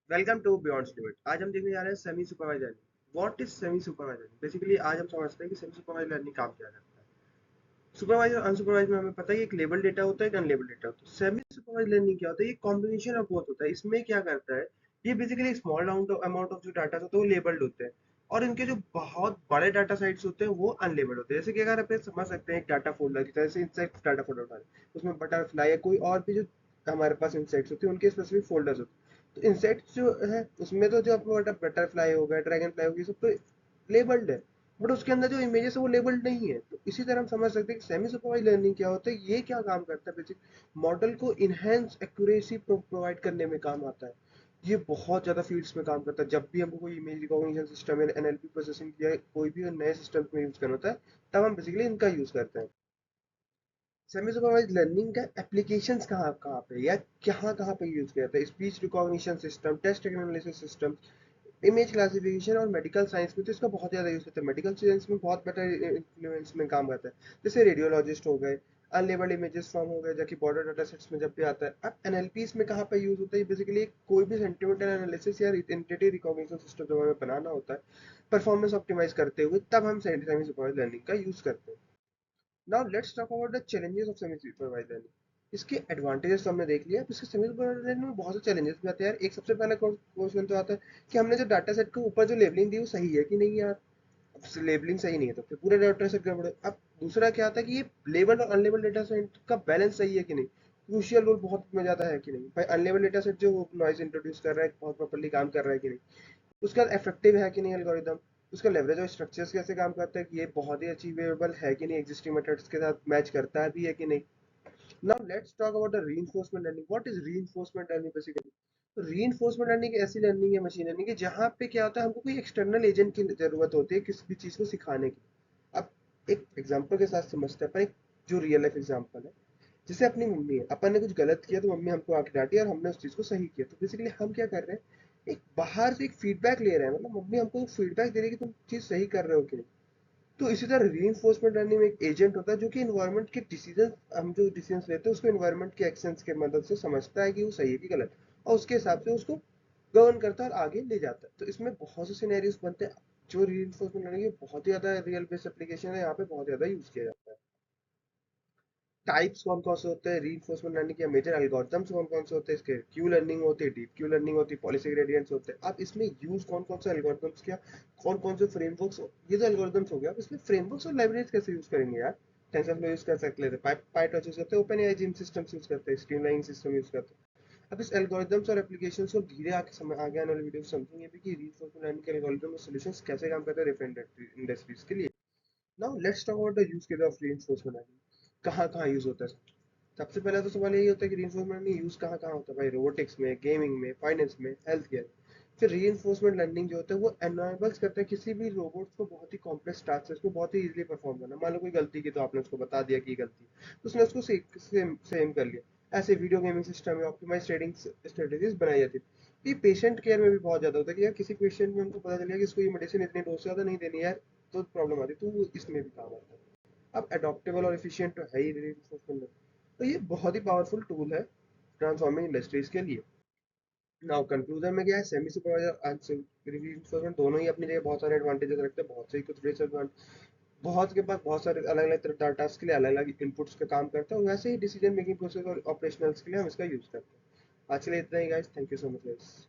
Welcome to beyond limit. आज हम देखने जा रहे हैं semi supervisor learning. What is semi supervisor? Basically आज हम समझते हैं कि सेमी सुपरवाइजर लर्निंग काम क्या करता है। सुपरवाइजर अनसुपरवाइजर में हमें पता है कि एक लेबल डेटा होता है, एक अनलेबल डेटा होता है। सेमी सुपरवाइजर लर्निंग क्या होता है? ये कॉम्बिनेशन ऑफ बोथ होता है। इसमें क्या करता है, ये बेसिकली स्मॉल अमाउंट ऑफ जो डाटा होता है वो लेबल्ड होते हैं, और इनके जो बहुत बड़े डाटा साइट्स होते हैं वो अनलेबल्ड होते हैं। जैसे कि अगर आप समझ सकते हैं एक डाटा फोल्डर की तरह से, इंसेक्ट डाटा फोल्डर उठा लें, उसमें बटरफ्लाई या कोई और भी जो हमारे पास इंसेक्ट्स होते हैं उनके स्पेसिफिक फोल्डर्स होते हैं। तो इंसेक्ट्स जो है उसमें तो जो आपको बटरफ्लाई हो गया, ड्रैगन फ्लाई हो गया, सब तो लेबल्ड है, बट उसके अंदर जो इमेजेस है वो लेबल्ड नहीं है। तो इसी तरह हम समझ सकते हैं कि सेमी सुपरवाइज लर्निंग क्या होता है, ये क्या काम करता है। बेसिक मॉडल को इनहेंस एक्यूरेसी प्रोवाइड करने में काम आता है। ये बहुत ज़्यादा फील्ड्स में काम करता है। जब भी हमको कोई इमेज रिकॉग्निशन सिस्टम या एनएलपी प्रोसेसिंग या कोई भी नए सिस्टम में यूज करना होता है, तब हम बेसिकली इनका यूज करते हैं। सेमी सुपरवाइज्ड लर्निंग का एप्लीकेशंस कहाँ कहाँ पे या कहाँ कहाँ पे यूज किया जाता है? Speech recognition system, text analysis system, image classification और मेडिकल साइंस में तो इसका बहुत ज़्यादा यूज होता है। मेडिकल साइंस में बहुत बेटर इन्फ्लुएंस में काम करता है। जैसे रेडियोलॉजिस्ट हो गए, अनलेबल्ड इमेजेस फॉर्म हो गए, जो कि बॉर्डर डाटा सेट्स में जब भी आता है। अब एनएलपी में कहाँ पे यूज होता है? बेसिकली कोई भी सेंटिमेंटल एनालिसिस या एंटिटी रिकॉग्निशन सिस्टम जो हमें बनाना होता है परफॉर्मेंस ऑप्टिमाइज करते हुए, तब हम सेमी सुपरवाइज्ड लर्निंग का यूज करते हैं। Now let's talk about the challenges of semi supervised learning. इसके एडवांटेजेस तो हमने देख लिया, अब इसके सेमी सुपरवाइज्ड लर्निंग में बहुत से चैलेंजेस भी आते हैं यार। एक सबसे पहला क्वेश्चन तो आता है कि हमने जो डाटा सेट के ऊपर जो लेबलिंग दी वो सही है कि नहीं यार। अब लेबलिंग सही नहीं है तो फिर पूरे डाटा सेट गड़बड़ है। अब दूसरा क्या आता है कि ये लेबल और अनलेबल डेटा सेट का बैलेंस सही है कि नहीं। क्रूशियल रोल बहुत में ज्यादा है कि नहीं भाई। अनलेबल डेटा सेट जो नॉइज इंट्रोड्यूस कर रहा है बहुत प्रॉपर्ली काम कर रहा है कि नहीं। उसका इफेक्टिव है कि नहीं एल्गोरिदम। उसका लेवरेज और स्ट्रक्चर्स कैसे काम करता है कि ये बहुत ही अचीवेबल है कि नहीं, एग्जिस्टिंग मेथड्स के साथ मैच करता है भी है कि नहीं। Now let's talk about the reinforcement learning. What is reinforcement learning basically? तो रीइंफोर्समेंट लर्निंग एक ऐसी लर्निंग है, मशीन लर्निंग है, जहाँ पे क्या होता है, हमको कोई एक्सटर्नल एजेंट की जरूरत होती है किसी भी चीज को सिखाने की। अब एक एग्जांपल के साथ समझते हैं, पर एक जो रियल लाइफ एग्जांपल है। जैसे अपनी मम्मी है, अपन ने कुछ गलत किया तो मम्मी हमको आके डांटी और हमने उस चीज को सही किया। तो बेसिकली हम क्या कर रहे हैं, एक बाहर से एक फीडबैक ले रहे हैं। मतलब मम्मी हमको फीडबैक दे रही है कि तुम चीज सही कर रहे हो कि नहीं। तो इसी तरह रीइंफोर्समेंट लर्निंग में एक एजेंट होता है जो कि इन्वायरमेंट के डिसीजन, हम जो डिसीजन लेते हैं उसको इन्वायरमेंट के एक्शंस के मदद से समझता है कि वो सही है कि गलत, और उसके हिसाब से उसको गवर्न करता है और आगे ले जाता है। तो इसमें बहुत से सिनेरियोस बनते हैं। जो रीइंफोर्समेंट लर्निंग है बहुत ही ज्यादा रियल बेस्ड एप्लीकेशन है, यहाँ पे बहुत ज्यादा यूज किया जाता है। टाइप्स कौन कौन से होते हैं रीइंफोर्समेंट लर्निंग के? मेजर एल्गोरिथम्स कौन कौन से होते हैं इसके? क्यू लर्निंग होती है, डीप क्यू लर्निंग होती है, पॉलिसी ग्रेडियंट्स होते हैं। अब इसमें यूज कौन कौन से एल्गोरिथम्स किया, कौन कौन से फ्रेमवर्क्स, ये जो एल्गोरिथम्स हो गया, अब इसमें फ्रेमवर्क्स और लाइब्रेरीज कैसे यूज करेंगे यार? टेंसरफ्लो यूज कर सकते हैं, पाइटॉर्च यूज करते हैं, open AI gym systems use करते हैं, स्ट्रीमलाइन सिस्टम यूज करते हैं। अब इस एल्गोरिथम्स और एप्लीकेशंस को धीरे आगे आने वाले वीडियो में समझेंगे भी कि रीइंफोर्समेंट लर्निंग के एल्गोरिथम और सॉल्यूशंस कैसे काम करते हैं डिफरेंट इंडस्ट्रीज के लिए। Now let's talk about the use case of reinforcement learning. कहाँ कहाँ यूज होता है? सबसे पहला तो सवाल यही होता है कि रीइंफोर्समेंट लर्निंग यूज कहाँ कहाँ होता है भाई? रोबोटिक्स में, गेमिंग में, फाइनेंस में, हेल्थ केयर। फिर रीइंफोर्समेंट लर्निंग जो होता है वो एनाबल्स करता है किसी भी रोबोट को बहुत ही कॉम्प्लेक्स टास्क है उसको बहुत ही इजीली परफॉर्म करना। मान लो कोई गलती की तो आपने उसको बता दिया कि गलती है, तो उसने उसको सेम कर लिया। ऐसे वीडियो गेमिंग सिस्टम में ऑप्टिमाइज ट्रेडिंग स्ट्रेटेजीज बनाई जाती है। ये पेशेंट केयर में भी बहुत ज्यादा होता है कि यार किसी पेशेंट में हमको पता चल गया कि इसको ये मेडिसिन इतनी डोज से ज्यादा नहीं देनी यार, तो प्रॉब्लम आती है, तो वो इसमें भी काम आता है। अब अडॉप्टेबल और एफिशिएंट तो है ही रीइंफोर्समेंट लर्निंग, तो ये बहुत ही पावरफुल टूल है ट्रांसफॉर्मिंग इंडस्ट्रीज के लिए। नाउ कंक्लूजन में क्या है, सेमी सुपरवाइजर एंड रीइंफोर्समेंट दोनों ही अपनी जगह बहुत सारे एडवांटेजेस रखते हैं, बहुत से ही कुछ डिसएडवांटेज। बहुत के पास बहुत सारे अलग अलग तरह टास्क के लिए अलग अलग इनपुट्स का काम करता है, वैसे ही डिसीजन मेकिंग प्रोसेस और ऑपरेशनल्स के लिए हम इसका यूज करते हैं। आज के लिए इतना ही guys, thank you so much guys.